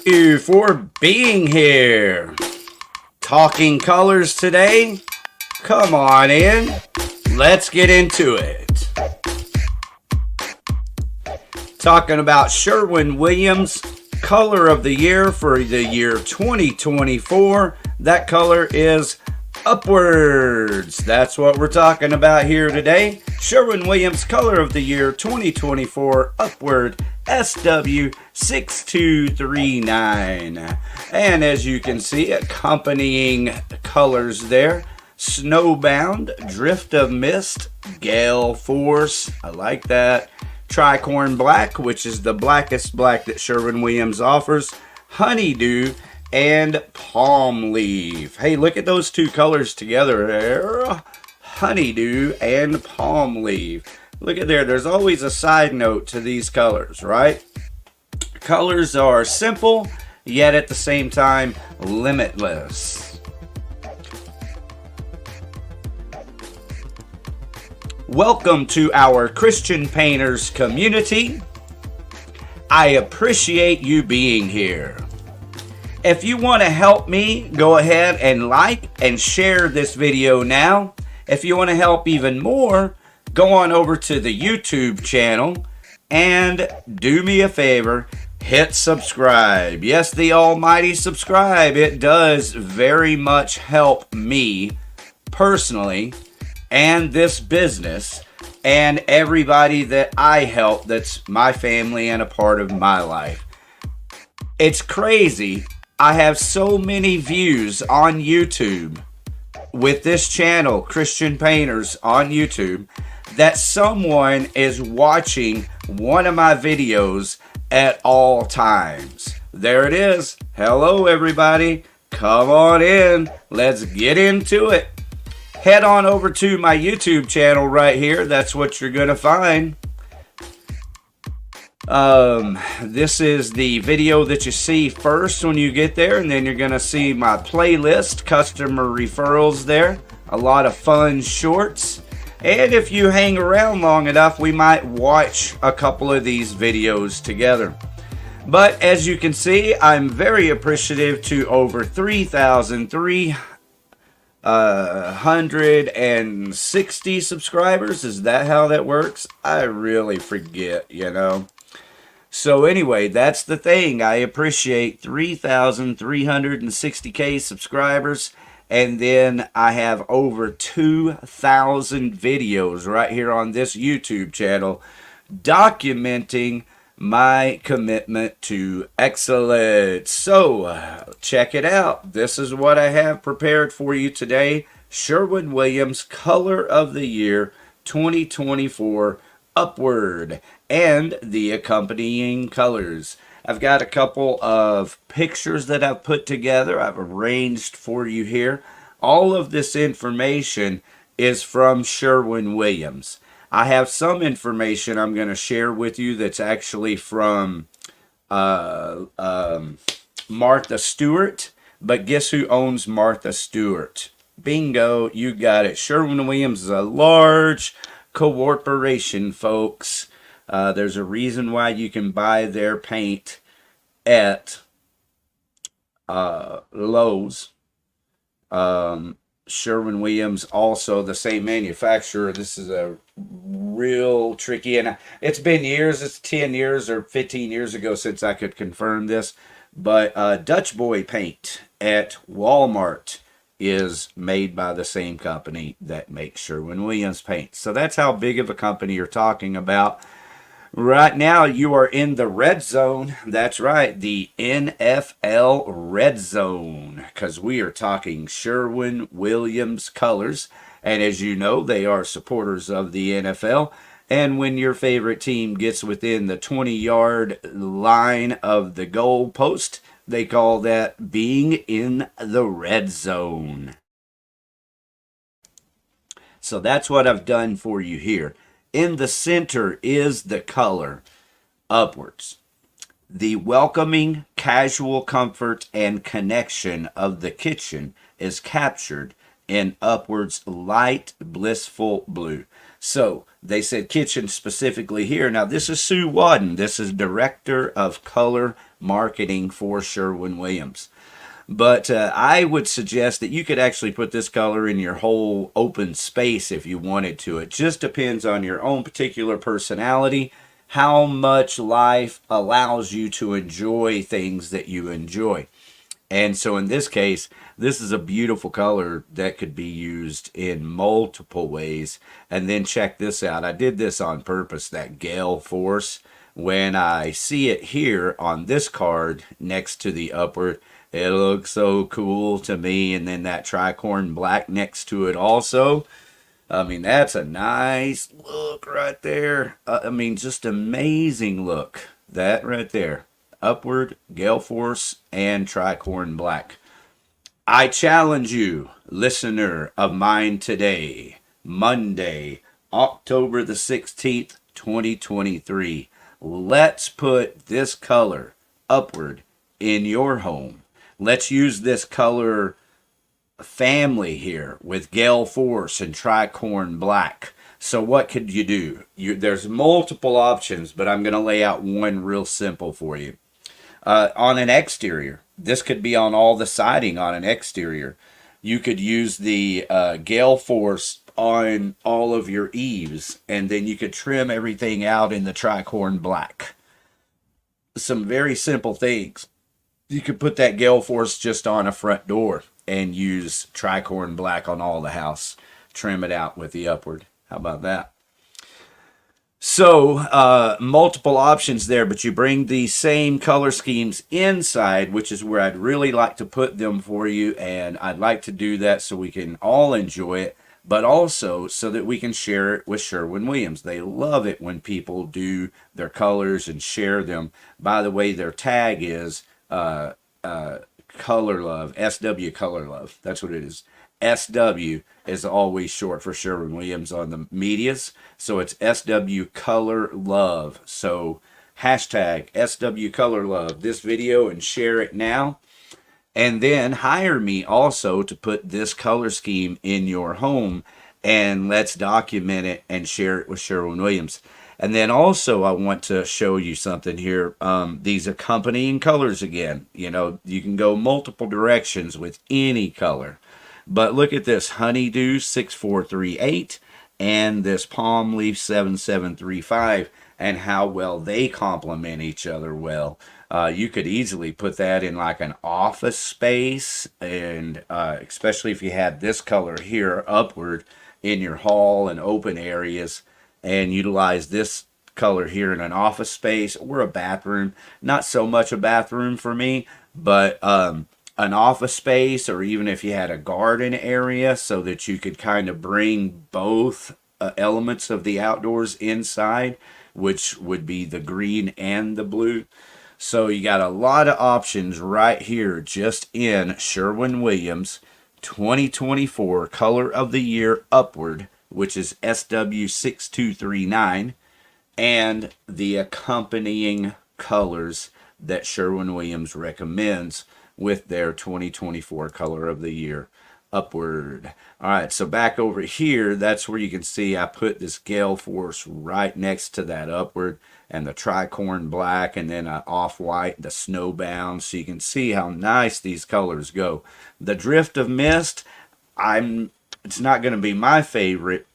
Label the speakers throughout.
Speaker 1: You for being here. Talking colors today? Come on in. Let's get into it. Talking about Sherwin-Williams color of the year for the year 2024. That color is upwards. That's what we're talking about here today. Sherwin-Williams color of the year 2024 upward SW6239. And as you can see, accompanying colors there: snowbound, drift of mist, gale force. I like that. Tricorn black, which is the blackest black that Sherwin-Williams offers, honeydew, and palm leaf. Hey, look at those two colors together there. Honeydew and palm leaf. Look at there. There's always a side note to these colors, right? Colors are simple, yet at the same time limitless. Welcome to our Christian Painters community. I appreciate you being here. If you want to help me, go ahead and like and share this video now. If you want to help even more, go on over to the YouTube channel and do me a favor, hit subscribe. Yes, the almighty subscribe. It does very much help me personally and this business and everybody that I help that's my family and a part of my life. It's crazy. I have so many views on YouTube with this channel, Christian Painters on YouTube, that someone is watching one of my videos at all times. There it is. Hello, everybody. Come on in. Let's get into it. Head on over to my YouTube channel right here. That's what you're going to find. This is the video that you see first when you get there, and then you're going to see my playlist, customer referrals there, a lot of fun shorts, and if you hang around long enough, we might watch a couple of these videos together. But as you can see, I'm very appreciative to over 3,360 subscribers. Is that how that works? I really forget, you know. So anyway, that's the thing. I appreciate 3,360K subscribers. And then I have over 2,000 videos right here on this YouTube channel documenting my commitment to excellence. So check it out. This is what I have prepared for you today. Sherwin-Williams color of the year 2024 upward and the accompanying colors. I've got a couple of pictures that I've put together. I've arranged for you here. All of this information is from Sherwin-Williams. I have some information I'm going to share with you that's actually from Martha Stewart. But guess who owns Martha Stewart? Bingo, you got it. Sherwin-Williams is a large corporation, folks. There's a reason why you can buy their paint at Lowe's. Sherwin-Williams, also the same manufacturer. This is a real tricky, and it's been years. It's 10 years or 15 years ago since I could confirm this. But Dutch Boy paint at Walmart is made by the same company that makes Sherwin-Williams paint. So that's how big of a company you're talking about. Right now, you are in the red zone. That's right, the NFL red zone, because we are talking Sherwin-Williams colors. And as you know, they are supporters of the NFL. And when your favorite team gets within the 20-yard line of the goal post, they call that being in the red zone. So that's what I've done for you here. In the center is the color upwards. The welcoming, casual comfort and connection of the kitchen is captured in upwards light, blissful blue. So they said kitchen specifically here. Now this is Sue Wadden. This is Director of Color Marketing for Sherwin-Williams. But I would suggest that you could actually put this color in your whole open space if you wanted to. It just depends on your own particular personality, how much life allows you to enjoy things that you enjoy. And so in this case, this is a beautiful color that could be used in multiple ways. And then check this out. I did this on purpose, that gale force. When I see it here on this card next to the upward, it looks so cool to me. And then that tricorn black next to it also. I mean, that's a nice look right there. I mean, just amazing look. That right there. Upward, gale force, and tricorn black. I challenge you, listener of mine today, Monday, October the 16th, 2023. Let's put this color, upward, in your home. Let's use this color family here with gale force and tricorn black. So what could you do? There's multiple options, but I'm going to lay out one real simple for you. On an exterior, this could be on all the siding on an exterior. You could use the gale force on all of your eaves, and then you could trim everything out in the tricorn black. Some very simple things. You could put that gale force just on a front door and use tricorn black on all the house. Trim it out with the upward. How about that? So, multiple options there, but you bring the same color schemes inside, which is where I'd really like to put them for you, and I'd like to do that so we can all enjoy it, but also so that we can share it with Sherwin-Williams. They love it when people do their colors and share them. By the way, their tag is Color Love, SW Color Love. That's what it is. SW is always short for Sherwin-Williams on the medias. So it's SW Color Love. So hashtag SW Color Love this video and share it now. And then hire me also to put this color scheme in your home. And let's document it and share it with Sherwin-Williams. And then also I want to show you something here. These accompanying colors again. You know, you can go multiple directions with any color. But look at this honeydew 6438 and this palm leaf 7735 and how well they complement each other well. You could easily put that in like an office space, and especially if you had this color here upward in your hall and open areas, and utilize this color here in an office space or a bathroom. Not so much a bathroom for me, but an office space, or even if you had a garden area, so that you could kind of bring both elements of the outdoors inside, which would be the green and the blue. So you got a lot of options right here just in Sherwin-Williams 2024 Color of the Year Upward, which is SW6239, and the accompanying colors that Sherwin-Williams recommends with their 2024 Color of the Year Upward. All right, so back over here, that's where you can see I put this gale force right next to that upward, and the tricorn black, and then an off-white, the snowbound, so you can see how nice these colors go. The drift of mist, it's not going to be my favorite,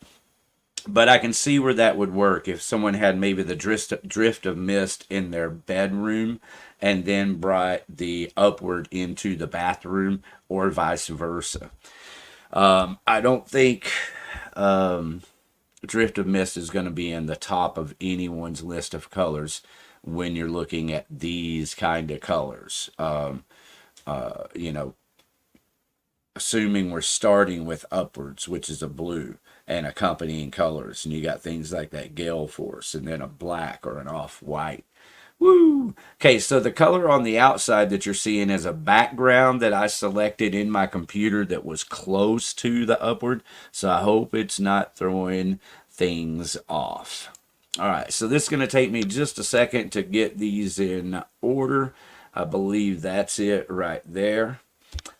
Speaker 1: but I can see where that would work if someone had maybe the drift of mist in their bedroom and then brought the upward into the bathroom, or vice versa. I don't think drift of mist is going to be in the top of anyone's list of colors when you're looking at these kind of colors. You know, assuming we're starting with upwards, which is a blue, and accompanying colors, and you got things like that gale force, and then a black or an off-white. Woo! Okay, so the color on the outside that you're seeing is a background that I selected in my computer that was close to the upward, so I hope it's not throwing things off. All right, so this is going to take me just a second to get these in order. I believe that's it right there.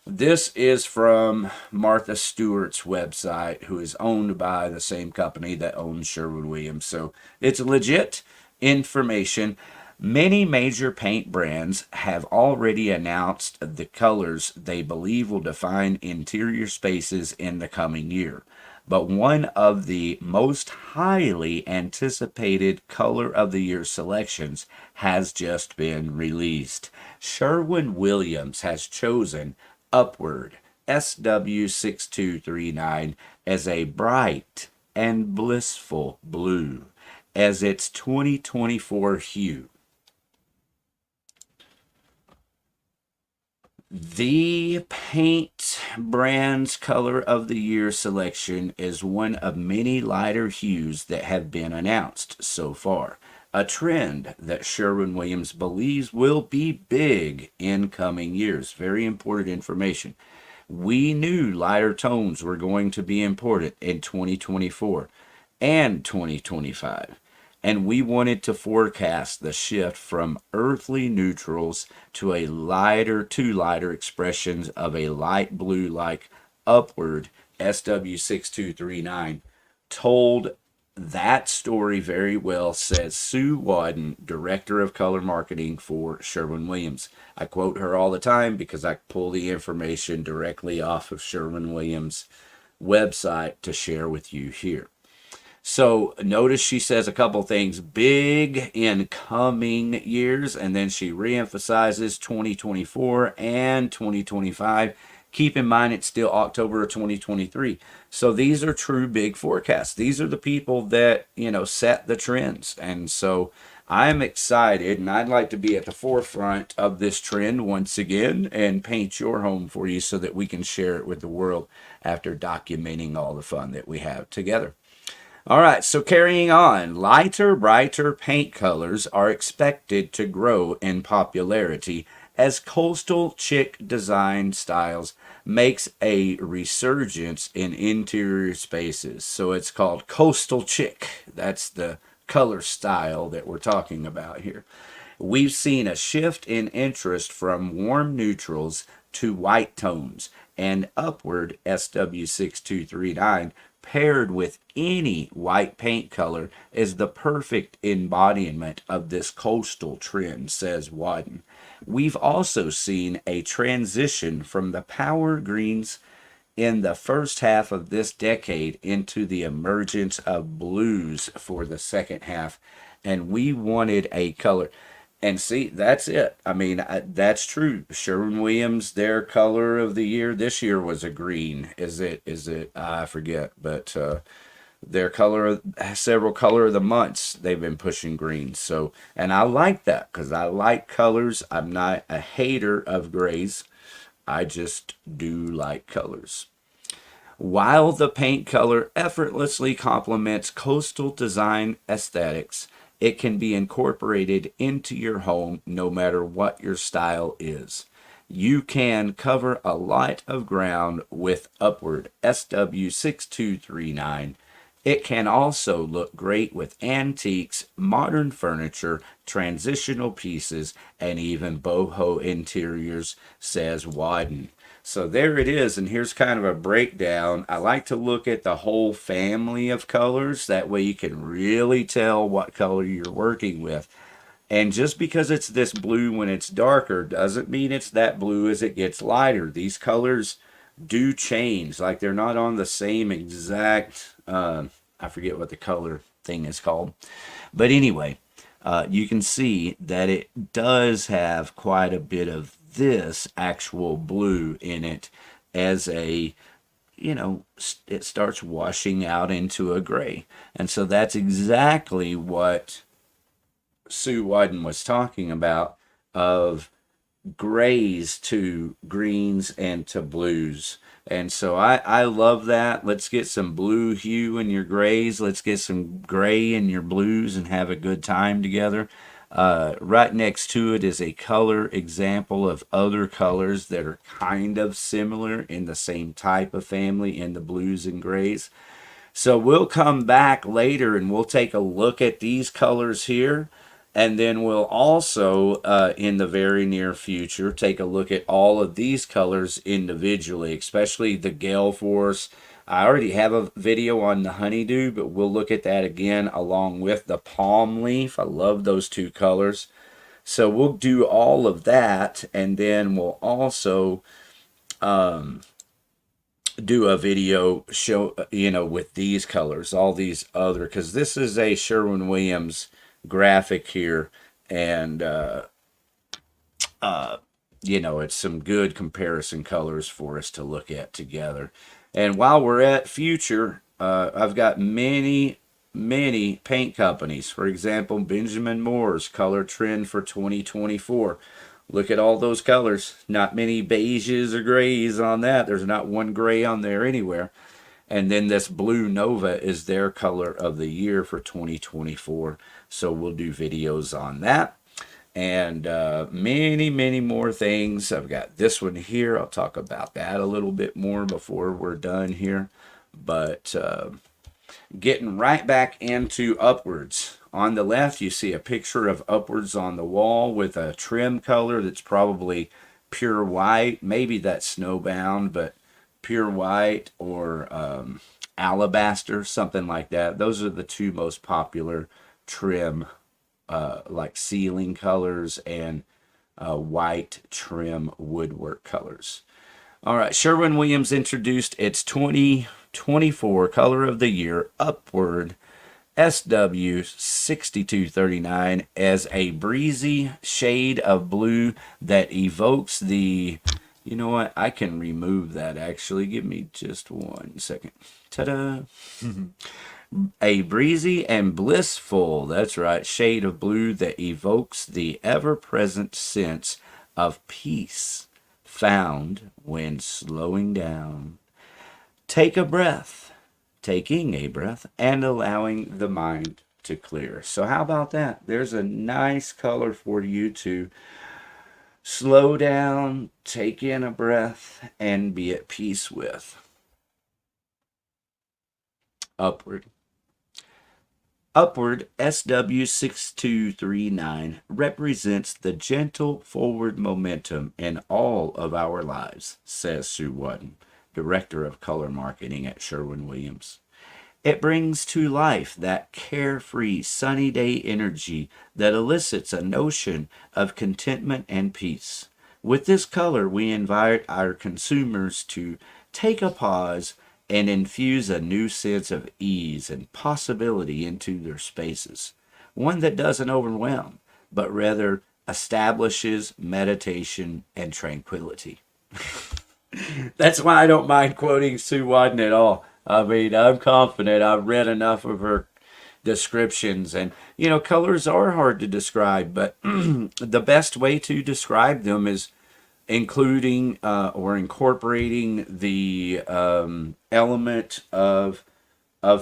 Speaker 1: This is from Martha Stewart's website, who is owned by the same company that owns Sherwin-Williams. So it's legit information. Many major paint brands have already announced the colors they believe will define interior spaces in the coming year. But one of the most highly anticipated color of the year selections has just been released. Sherwin-Williams has chosen Upward SW6239 as a bright and blissful blue as its 2024 hue. The paint brand's color of the year selection is one of many lighter hues that have been announced so far, a trend that Sherwin-Williams believes will be big in coming years. Very important information. We knew lighter tones were going to be important in 2024 and 2025. And we wanted to forecast the shift from earthly neutrals to lighter expressions of a light blue like Upward SW6239 told that story very well, says Sue Wadden, Director of Color Marketing for Sherwin-Williams. I quote her all the time because I pull the information directly off of Sherwin-Williams' website to share with you here. So notice she says a couple things, big in coming years, and then she reemphasizes 2024 and 2025. Keep in mind it's still October of 2023. So these are true big forecasts. These are the people that, set the trends. And so I'm excited, and I'd like to be at the forefront of this trend once again and paint your home for you so that we can share it with the world after documenting all the fun that we have together. All right, so carrying on, lighter, brighter paint colors are expected to grow in popularity as coastal chic design styles makes a resurgence in interior spaces. So it's called coastal chic. That's the color style that we're talking about here. We've seen a shift in interest from warm neutrals to white tones, and Upward SW6239 paired with any white paint color is the perfect embodiment of this coastal trend, says Wadden. We've also seen a transition from the power greens in the first half of this decade into the emergence of blues for the second half, and we wanted a color. And see, that's it. I mean, that's true. Sherwin-Williams, their color of the year this year was a green. Is it? I forget, but their color, several color of the months, they've been pushing green. So, and I like that because I like colors. I'm not a hater of grays. I just do like colors. While the paint color effortlessly complements coastal design aesthetics, it can be incorporated into your home no matter what your style is. You can cover a lot of ground with Upward SW6239. It can also look great with antiques, modern furniture, transitional pieces, and even boho interiors, says Wadden. So there it is, and here's kind of a breakdown. I like to look at the whole family of colors. That way you can really tell what color you're working with. And just because it's this blue when it's darker doesn't mean it's that blue as it gets lighter. These colors do change. Like they're not on the same exact, I forget what the color thing is called. But anyway, you can see that it does have quite a bit of this actual blue in it as a, it starts washing out into a gray. And so that's exactly what Sue Wadden was talking about, of grays to greens and to blues. And so I love that. Let's get some blue hue in your grays. Let's get some gray in your blues and have a good time together. Right next to it is a color example of other colors that are kind of similar in the same type of family in the blues and grays. So we'll come back later and we'll take a look at these colors here. And then we'll also, in the very near future, take a look at all of these colors individually, especially the gale force. I already have a video on the honeydew, but we'll look at that again along with the palm leaf. I love those two colors. So we'll do all of that, and then we'll also do a video show, with these colors, all these other, because this is a Sherwin-Williams graphic here, and it's some good comparison colors for us to look at together. And while we're at future, I've got many paint companies. For example, Benjamin Moore's color trend for 2024. Look at all those colors. Not many beiges or grays on that. There's not one gray on there anywhere. And then this Blue Nova is their color of the year for 2024. So we'll do videos on that. And many more things. I've got this one here. I'll talk about that a little bit more before we're done here. But getting right back into upwards. On the left, you see a picture of upwards on the wall with a trim color that's probably pure white. Maybe that's snowbound, but pure white or alabaster, something like that. Those are the two most popular trim, like ceiling colors and white trim woodwork colors. All right, Sherwin-Williams introduced its 2024 color of the year upward SW6239 as a breezy shade of blue that evokes the, you know what, I can remove that actually. Give me just 1 second. Ta-da! A breezy and blissful, that's right, shade of blue that evokes the ever-present sense of peace found when slowing down. Take a breath. Taking a breath and allowing the mind to clear. So how about that? There's a nice color for you to slow down, take in a breath, and be at peace with. Upward. Upward SW6239 represents the gentle forward momentum in all of our lives, says Sue Wotton, Director of Color Marketing at Sherwin-Williams. It brings to life that carefree, sunny day energy that elicits a notion of contentment and peace. With this color, we invite our consumers to take a pause and infuse a new sense of ease and possibility into their spaces. One that doesn't overwhelm, but rather establishes meditation and tranquility. That's why I don't mind quoting Sue Wotton at all. I mean, I'm confident. I've read enough of her descriptions. And, colors are hard to describe, but the best way to describe them is including or incorporating the element of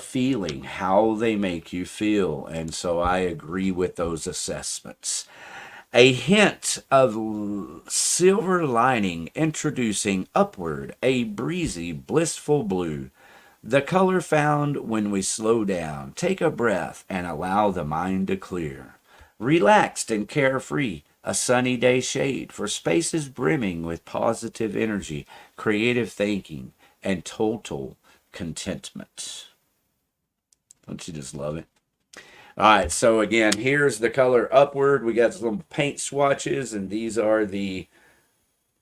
Speaker 1: feeling, how they make you feel. And so I agree with those assessments. A hint of silver lining introducing upward a breezy, blissful blue. The color found when we slow down, take a breath, and allow the mind to clear. Relaxed and carefree, a sunny day shade for spaces brimming with positive energy, creative thinking, and total contentment. Don't you just love it? All right, so again, here's the color upward. We got some paint swatches, and these are the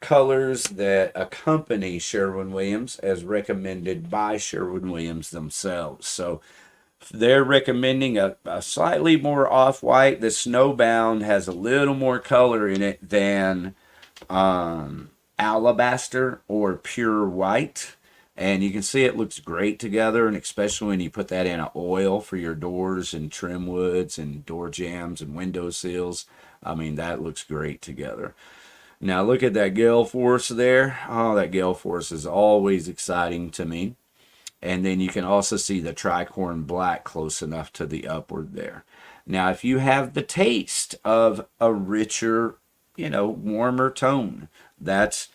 Speaker 1: colors that accompany Sherwin-Williams as recommended by Sherwin-Williams themselves. So they're recommending a slightly more off-white. The Snowbound has a little more color in it than alabaster or pure white. And you can see it looks great together, and especially when you put that in an oil for your doors and trim woods and door jambs and window sills. I mean, that looks great together. Now look at that gale force there. Oh, that gale force is always exciting to me. And then you can also see the tricorn black close enough to the upward there. Now, if you have the taste of a richer, warmer tone, that's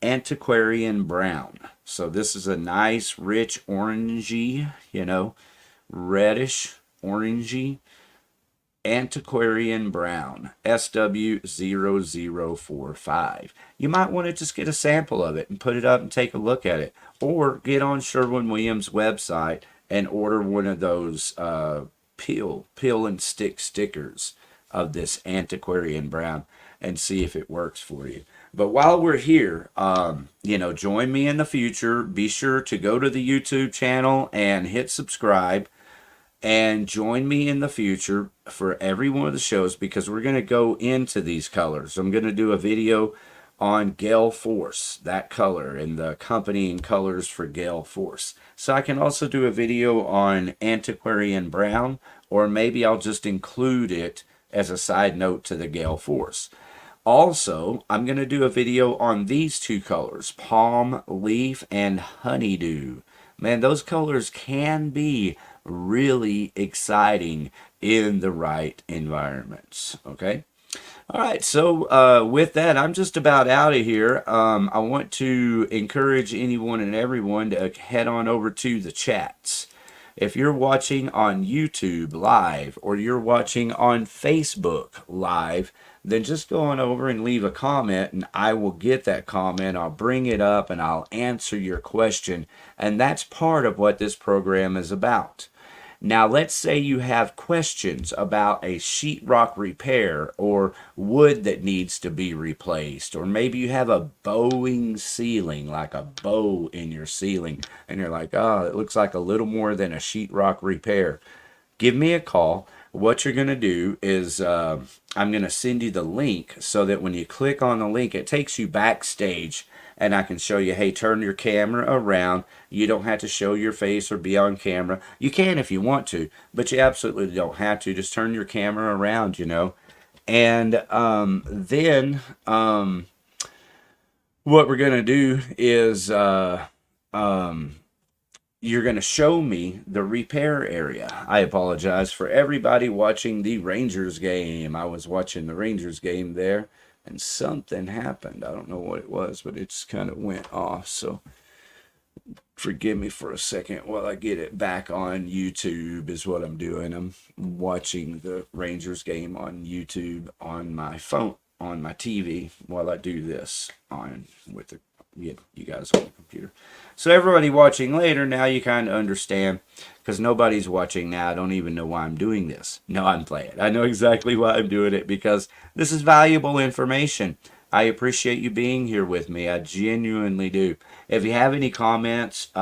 Speaker 1: antiquarian brown. So this is a nice, rich orangey, reddish orangey. Antiquarian Brown, SW0045. You might want to just get a sample of it and put it up and take a look at it. Or get on Sherwin-Williams' website and order one of those peel and stick stickers of this Antiquarian Brown and see if it works for you. But while we're here, join me in the future. Be sure to go to the YouTube channel and hit subscribe. And join me in the future for every one of the shows, because we're going to go into these colors. I'm going to do a video on Gale Force, that color, and the accompanying colors for Gale Force. So I can also do a video on Antiquarian Brown, or maybe I'll just include it as a side note to the Gale Force. Also, I'm going to do a video on these two colors, Palm Leaf and Honeydew. Man, those colors can be really exciting in the right environments. Okay. All right. So with that, I'm just about out of here. I want to encourage anyone and everyone to head on over to the chats. If you're watching on YouTube live or you're watching on Facebook live, then just go on over and leave a comment, and I will get that comment. I'll bring it up and I'll answer your question. And that's part of what this program is about. Now, let's say you have questions about a sheetrock repair or wood that needs to be replaced, or maybe you have a bowing ceiling, like a bow in your ceiling, and you're like, oh, it looks like a little more than a sheetrock repair. Give me a call. What you're going to do is I'm going to send you the link so that when you click on the link, it takes you backstage, and I can show you, hey, turn your camera around. You don't have to show your face or be on camera. You can if you want to, but you absolutely don't have to. Just turn your camera around, And then what we're going to do is you're going to show me the repair area. I apologize for everybody watching the Rangers game. I was watching the Rangers game there, and something happened. I don't know what it was, but it just kind of went off. So forgive me for a second while I get it back on YouTube is what I'm doing. I'm watching the Rangers game on YouTube on my phone, on my TV, while I do this on with the you guys on the computer. So everybody watching later, now you kind of understand, because nobody's watching now. I don't even know why I'm doing this. No, I'm playing. I know exactly why I'm doing it, because this is valuable information. I appreciate you being here with me. I genuinely do. If you have any comments,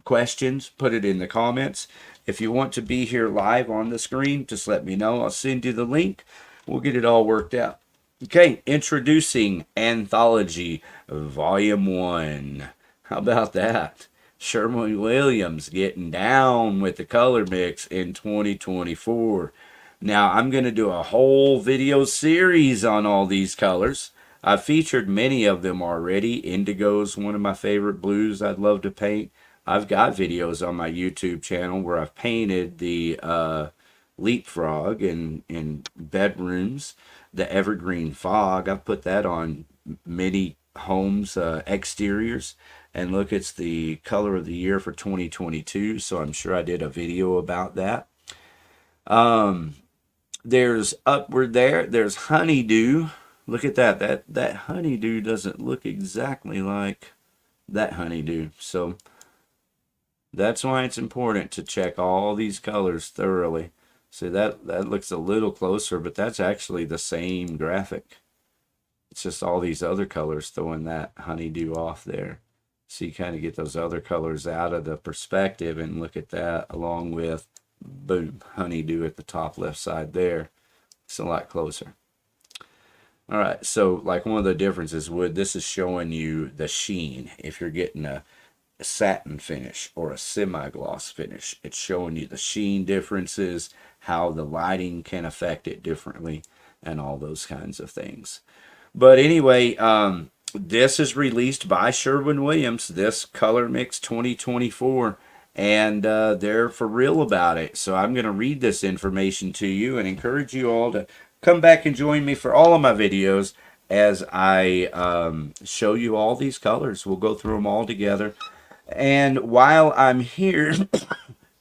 Speaker 1: questions, put it in the comments. If you want to be here live on the screen, just let me know. I'll send you the link. We'll get it all worked out. Okay, introducing Anthology Volume 1. How about that? Sherwin-Williams getting down with the color mix in 2024. Now, I'm going to do a whole video series on all these colors. I've featured many of them already. Indigo's one of my favorite blues I'd love to paint. I've got videos on my YouTube channel where I've painted the leapfrog in bedrooms. The evergreen fog, I've put that on many homes exteriors, and look, it's the color of the year for 2022, so I'm sure I did a video about that. There's upward there's honeydew. Look at that honeydew doesn't look exactly like that honeydew, so that's why it's important to check all these colors thoroughly. See, that looks a little closer, but that's actually the same graphic. It's just all these other colors throwing that honeydew off there. So you kind of get those other colors out of the perspective, and look at that along with, boom, honeydew at the top left side there. It's a lot closer. All right, so like one of the differences would, this is showing you the sheen. If you're getting a satin finish or a semi-gloss finish, it's showing you the sheen differences, how the lighting can affect it differently, and all those kinds of things. But anyway, this is released by Sherwin-Williams, this Color Mix 2024, and they're for real about it. So I'm going to read this information to you and encourage you all to come back and join me for all of my videos as I show you all these colors. We'll go through them all together. And while I'm here,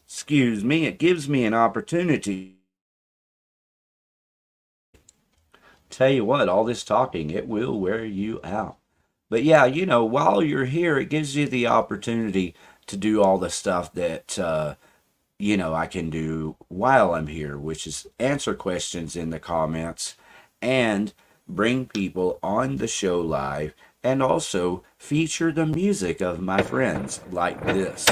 Speaker 1: excuse me, it gives me an opportunity Tell you what, all this talking, it will wear you out. But yeah, while you're here, it gives you the opportunity to do all the stuff that, I can do while I'm here, which is answer questions in the comments and bring people on the show live and also feature the music of my friends like this.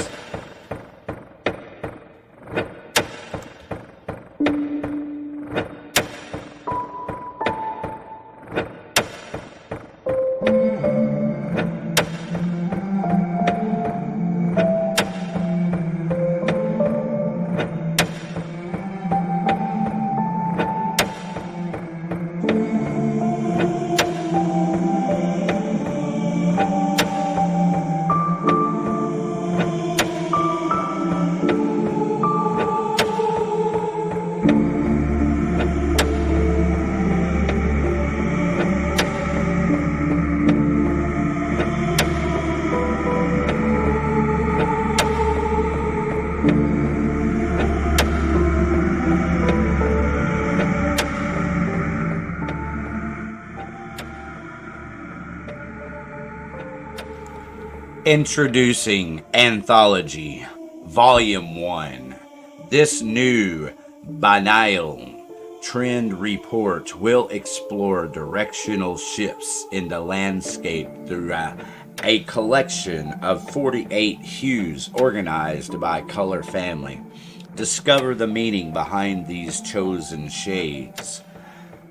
Speaker 1: Introducing Anthology, Volume 1. This new biennial trend report will explore directional shifts in the landscape through a collection of 48 hues organized by color family. Discover the meaning behind these chosen shades.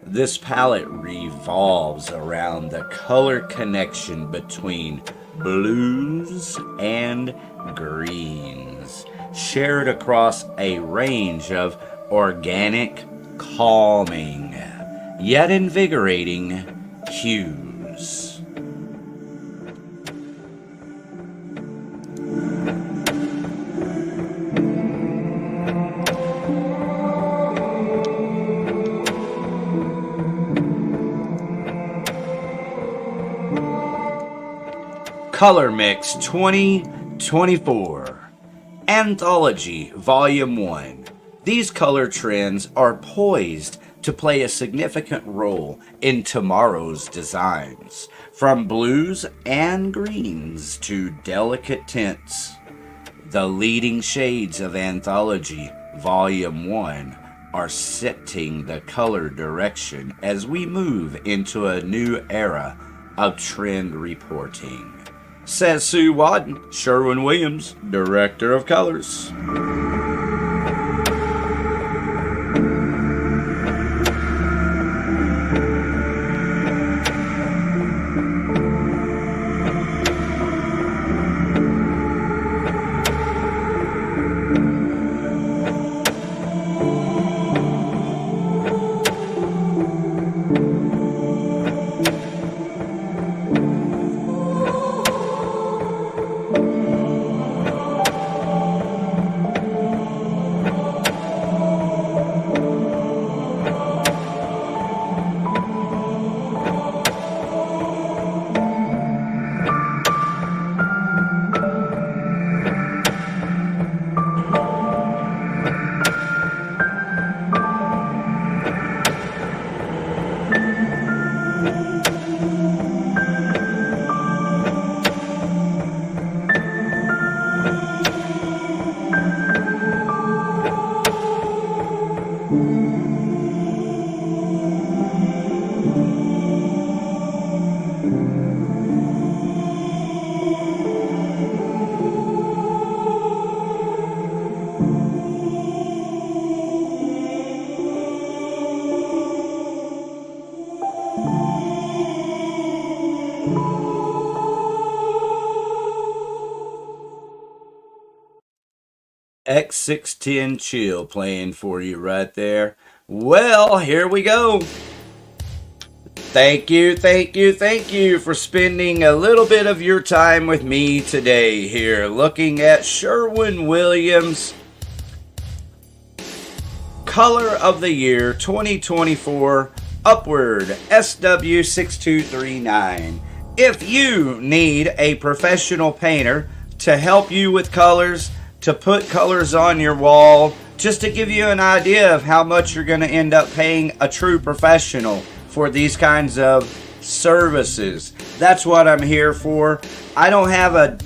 Speaker 1: This palette revolves around the color connection between blues and greens, shared across a range of organic, calming, yet invigorating hues. Color Mix 2024 Anthology Volume 1. These color trends are poised to play a significant role in tomorrow's designs, from blues and greens to delicate tints. The leading shades of Anthology Volume 1 are setting the color direction as we move into a new era of trend reporting. Says Sue Wadden, Sherwin Williams, Director of Colors. X610 Chill playing for you right there. Well, here we go. Thank you for spending a little bit of your time with me today here, looking at Sherwin Williams Color of the Year 2024 Upward SW6239. If you need a professional painter to help you with colors, to put colors on your wall, just to give you an idea of how much you're going to end up paying a true professional for these kinds of services. That's what I'm here for. I don't have a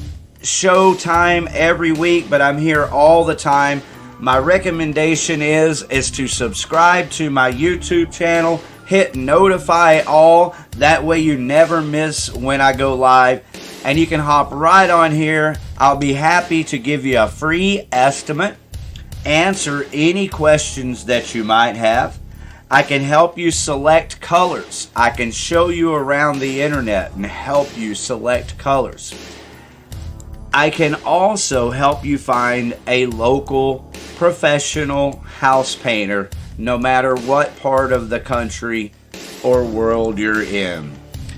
Speaker 1: show time every week, but I'm here all the time. My recommendation is to subscribe to my YouTube channel, hit notify all, that way you never miss when I go live, and you can hop right on here. I'll be happy to give you a free estimate, answer any questions that you might have. I can help you select colors. I can show you around the internet and help you select colors. I can also help you find a local professional house painter, no matter what part of the country or world you're in.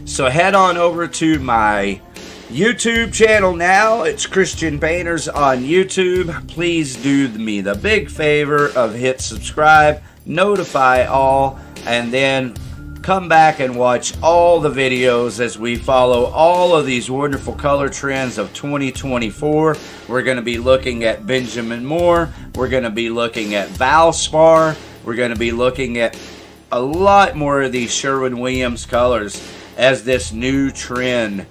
Speaker 1: So head on over to my YouTube channel now. It's Christian Painters on YouTube. Please do me the big favor of hit subscribe, notify all, and then come back and watch all the videos as we follow all of these wonderful color trends of 2024. We're going to be looking at Benjamin Moore. We're going to be looking at Valspar. We're going to be looking at a lot more of these Sherwin-Williams colors as this new trend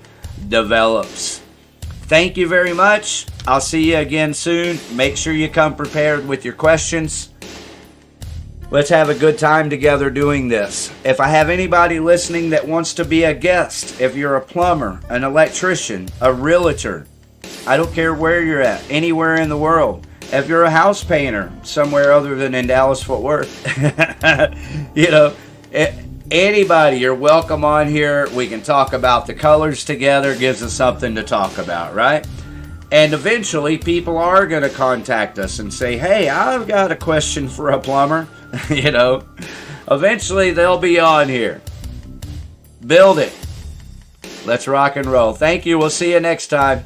Speaker 1: develops. Thank you very much. I'll see you again soon. Make sure you come prepared with your questions. Let's have a good time together doing this. If I have anybody listening that wants to be a guest, if you're a plumber, an electrician, a realtor, I don't care where you're at, anywhere in the world. If you're a house painter somewhere other than in Dallas-Fort Worth, anybody, you're welcome on here. We can talk about the colors together. Gives us something to talk about, right? And eventually people are going to contact us and say, hey, I've got a question for a plumber. Eventually they'll be on here. Build it. Let's rock and roll. Thank you. We'll see you next time.